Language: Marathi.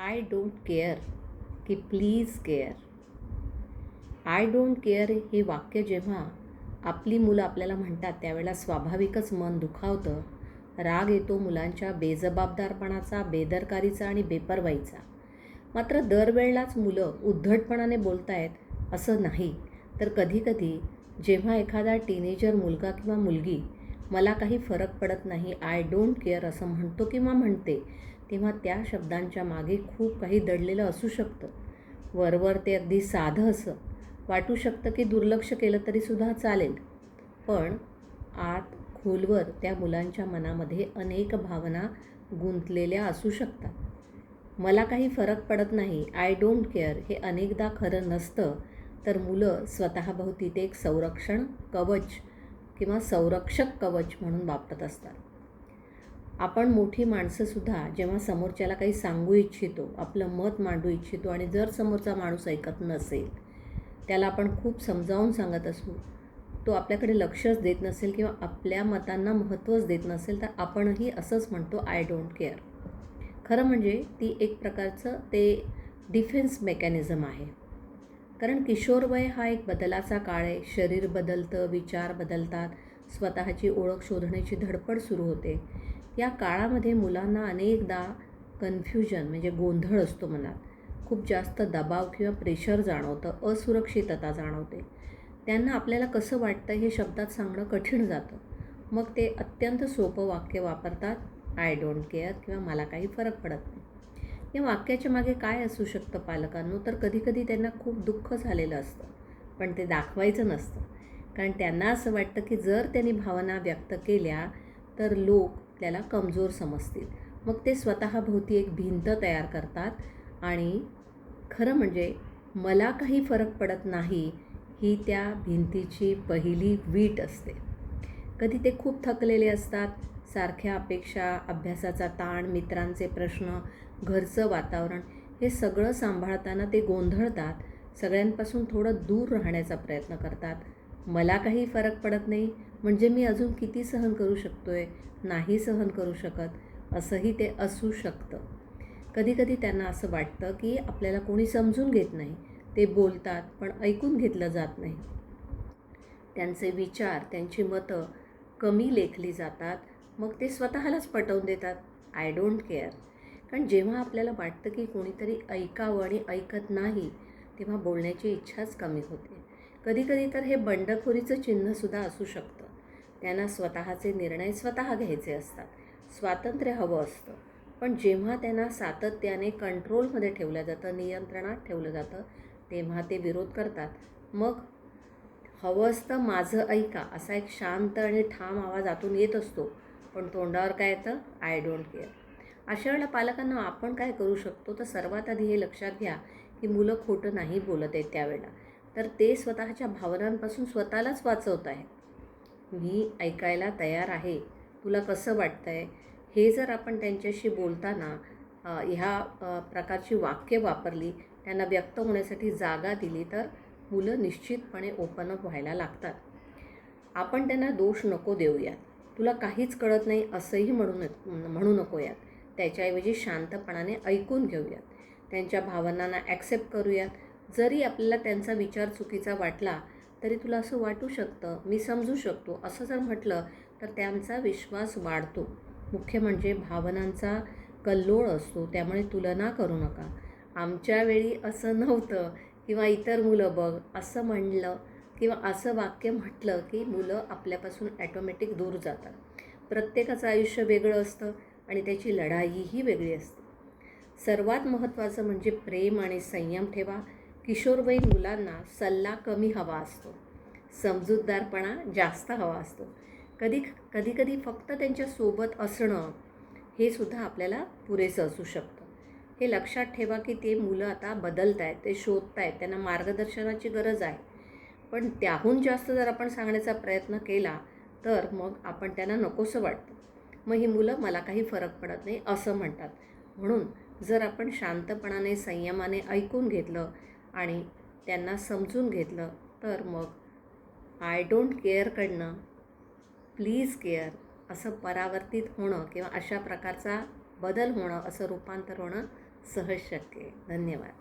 आय डोंट केअर की please care. I don't care हे वाक्य जेव्हा आपली मुलं आपल्याला म्हणतात त्यावेळेला स्वाभाविकच मन दुखावतं. राग येतो मुलांच्या बेजबाबदारपणाचा, बेदरकारीचा आणि बेपर्वाईचा. मात्र दरवेळेलाच मुलं उद्धटपणाने बोलतायत असं नाही. तर कधीकधी जेव्हा एखादा टीनेजर मुलगा किंवा मुलगी मला काही फरक पडत नाही, आय डोंट केअर असं म्हणतो किंवा म्हणते, तेव्हा त्या शब्दांच्या मागे खूप काही दडलेलं असू शकतं. वरवर ते अगदी साधं असं वाटू शकतं की दुर्लक्ष केलं तरीसुद्धा चालेल, पण आत खोलवर त्या मुलांच्या मनामध्ये अनेक भावना गुंतलेल्या असू शकतात. मला काही फरक पडत नाही, आय डोंट केअर हे अनेकदा खरं नसतं, तर मुलं स्वतःभोवती ते एक संरक्षण कवच किंवा संरक्षक कवच म्हणून वापरत असतात. आपण मोठी माणसंसुद्धा जेव्हा समोरच्याला काही सांगू इच्छितो, आपलं मत मांडू इच्छितो आणि जर समोरचा माणूस ऐकत नसेल, त्याला आपण खूप समजावून सांगत असू, तो आपल्याकडे लक्षच देत नसेल किंवा आपल्या मतांना महत्त्वच देत नसेल, तर आपणही असंच म्हणतो आय डोंट केअर. खरं म्हणजे ती एक प्रकारचं ते डिफेन्स मेकॅनिझम आहे. कारण किशोरवय हा एक बदलाचा काळ आहे. शरीर बदलतं, विचार बदलतात, स्वतःची ओळख शोधण्याची धडपड सुरू होते. या काळामध्ये मुलांना अनेकदा कन्फ्युजन म्हणजे गोंधळ असतो मनात. खूप जास्त दबाव किंवा प्रेशर जाणवतं, असुरक्षितता जाणवते. त्यांना आपल्याला कसं वाटतं हे शब्दात सांगणं कठीण जातं. मग ते अत्यंत सोपं वाक्य वापरतात, आय डोंट केअर किंवा मला काही फरक पडत नाही. या वाक्याच्या मागे काय असू शकतं पालकांनो, तर कधीकधी त्यांना खूप दुःख झालेलं असतं, पण ते दाखवायचं नसतं. कारण त्यांना असं वाटतं की जर त्यांनी भावना व्यक्त केल्या तर लोक त्याला कमजोर समजतील. मग ते स्वतःभोवती एक भिंत तयार करतात आणि खरं म्हणजे मला काही फरक पडत नाही ही त्या भिंतीची पहिली वीट असते. कधी ते खूप थकलेले असतात. सारख्या अपेक्षा, अभ्यासाचा ताण, मित्रांचे प्रश्न, घरचं वातावरण हे सगळं सांभाळताना ते गोंधळतात. सगळ्यांपासून थोडं दूर राहण्याचा प्रयत्न करतात. मला काही फरक पडत नाही म्हणजे मी अजून किती सहन करू शकतोय, नाही सहन करू शकत, असंही ते असू शकतं. कधीकधी त्यांना असं वाटतं की आपल्याला कोणी समजून घेत नाही. ते बोलतात पण ऐकून घेतलं जात नाही. त्यांचे विचार, त्यांची मतं कमी लेखली जातात. मग ते स्वतःलाच पटवून देतात, आय डोंट केअर. कारण जेव्हा आपल्याला वाटतं की कोणीतरी ऐकावं आणि ऐकत नाही, तेव्हा बोलण्याची इच्छाच कमी होते. कधीकधी तर हे बंडखोरीचं चिन्हसुद्धा असू शकतं. त्यांना स्वतःचे निर्णय स्वतः घ्यायचे असतात, स्वातंत्र्य हवं असतं. पण जेव्हा त्यांना सातत्याने कंट्रोलमध्ये ठेवलं जातं, नियंत्रणात ठेवलं जातं, तेव्हा ते विरोध करतात. मग हवं असतं माझं ऐका असा एक शांत आणि ठाम आवाज आतून येत असतो, पण तोंडावर काय येतं, आय डोंट केअर. अशा वेळेला पालकांना आपण काय करू शकतो, तर सर्वात आधी हे लक्षात घ्या की मुलं खोटं नाही बोलत आहेत त्यावेळेला, तर ते स्वतःच्या भावनांपासून स्वतःलाच वाचवत आहे. मी ऐकायला तयार आहे, तुला कसं वाटतं आहे, हे जर आपण त्यांच्याशी बोलताना ह्या प्रकारची वाक्य वापरली, त्यांना व्यक्त होण्यासाठी जागा दिली, तर मुलं निश्चितपणे ओपन अप व्हायला लागतात. आपण त्यांना दोष नको देऊयात, तुला काहीच कळत नाही असंही म्हणू नको यात. त्याच्याऐवजी शांतपणाने ऐकून घेऊयात, त्यांच्या भावनांना ॲक्सेप्ट करूयात. जरी आपल्याला त्यांचा विचार चुकीचा वाटला तरी तुला असं वाटू शकतं, मी समजू शकतो, असं जर म्हटलं तर त्यांचा विश्वास वाढतो. मुख्य म्हणजे भावनांचा कल्लोळ असतो, त्यामुळे तुलना करू नका. आमच्या वेळी असं नव्हतं किंवा इतर मुलं बघ असं म्हणलं किंवा असं वाक्य म्हटलं की मुलं आपल्यापासून ॲटोमॅटिक दूर जातात. प्रत्येकाचं आयुष्य वेगळं असतं आणि त्याची लढाईही वेगळी असते. सर्वात महत्त्वाचं म्हणजे प्रेम आणि संयम ठेवा. किशोरवयीन मुलांना सल्ला कमी हवा असतो, समजूतदारपणा जास्त हवा असतो. कधी फक्त त्यांच्यासोबत असणं हे सुद्धा आपल्याला पुरेसं असू शकतं. हे लक्षात ठेवा की ते मुलं आता बदलत आहेत, ते शोधत आहेत, त्यांना मार्गदर्शनाची गरज आहे. पण त्याहून जास्त जर आपण सांगण्याचा प्रयत्न केला तर मग आपण त्यांना नकोसं वाटतं. मग ही मुलं मला काही फरक पडत नाही असं म्हणतात. म्हणून जर आपण शांतपणाने, संयमाने ऐकून घेतलं आणि त्यांना समजून घेतलं, तर मग आय डोंट केअरकडनं प्लीज केअर असं परावर्तित होणं किंवा अशा प्रकारचा बदल होणं, असं रूपांतर होणं सहज शक्य आहे. धन्यवाद.